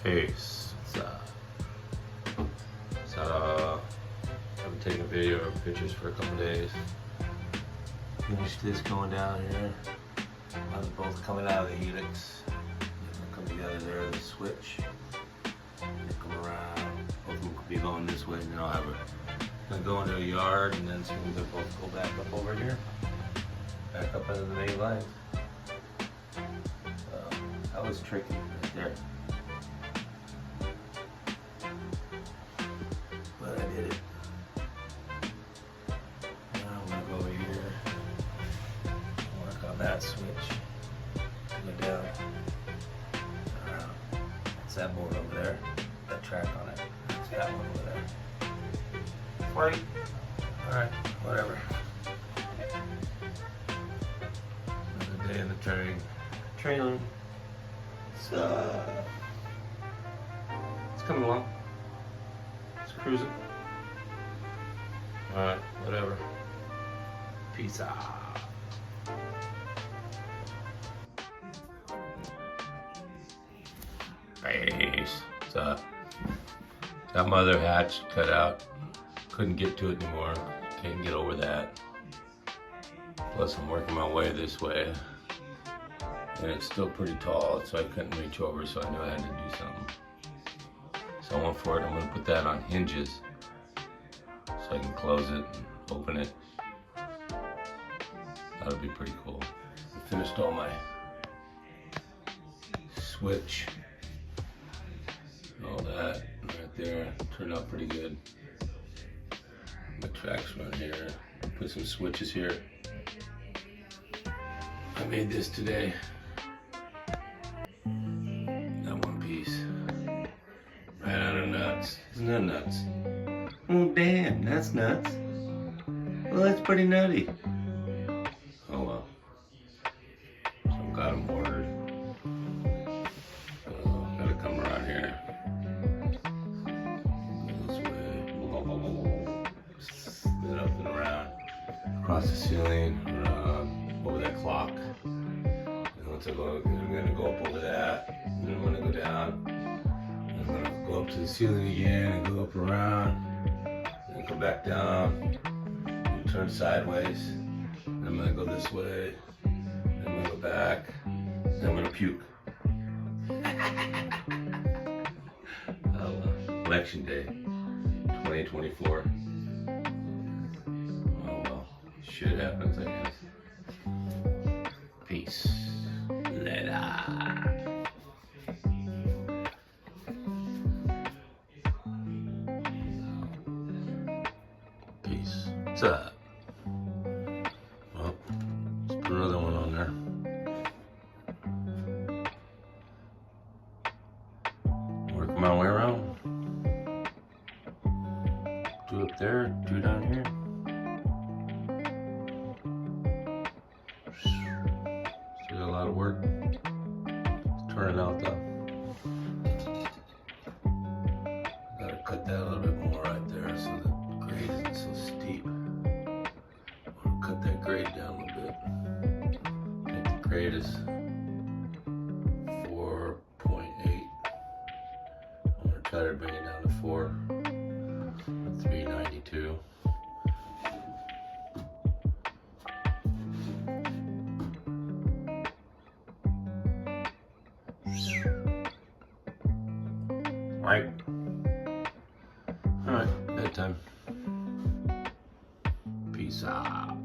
Peace. I've been taking a video or pictures for a couple days. Finished this going down here. They're both coming out of the helix. They'll come together there, the switch. They come around. Both of them could be going this way, and then I'll have gonna go into a yard, and then soon they'll both go back up over here. Back up into the main line. That was tricky right there. But I did it. Now I'm gonna go over here, work on that switch, go down, around. It's that board over there, that track on it. It's that one over there. Right. Alright, whatever. Another day in the trailing. So, it's coming along. It's cruising. Alright, whatever. Peace out. Peace. What's up? Got my other hatch cut out. Couldn't get to it anymore. Can't get over that. Plus I'm working my way this way. And it's still pretty tall, so I couldn't reach over, so I knew I had to do something. So I went for it. I'm gonna put that on hinges so I can close it and open it. That'll be pretty cool. I finished all my switch, all that right there. Turned out pretty good. My tracks run here. Put some switches here. I made this today. That one piece. Right out of nuts. Isn't that nuts? Oh damn, that's nuts. Well, that's pretty nutty. Oh well. So I've got them ordered. Gotta come around here. This way. Spin up and around. Across the ceiling. Over that clock. And once I go, I'm gonna go up over that. And then I'm gonna go down. And I'm gonna go up to the ceiling again and go up around. And come back down. And turn sideways. And I'm gonna go this way. And I'm gonna go back. And I'm gonna puke. Election day 2024. Oh well. Shit happens, I guess. Peace. Later. Peace. What's up? Well, let's put another one on there. Work my way around. 2 up there, 2 down here. Still got a lot of work. It's turning out though. Gotta cut that a little bit more right there so the grade isn't so steep. I'll cut that grade down a little bit. I think the grade is 4.8. I'm gonna try to bring it down to 4. 392. Right. All right, bedtime. Peace out.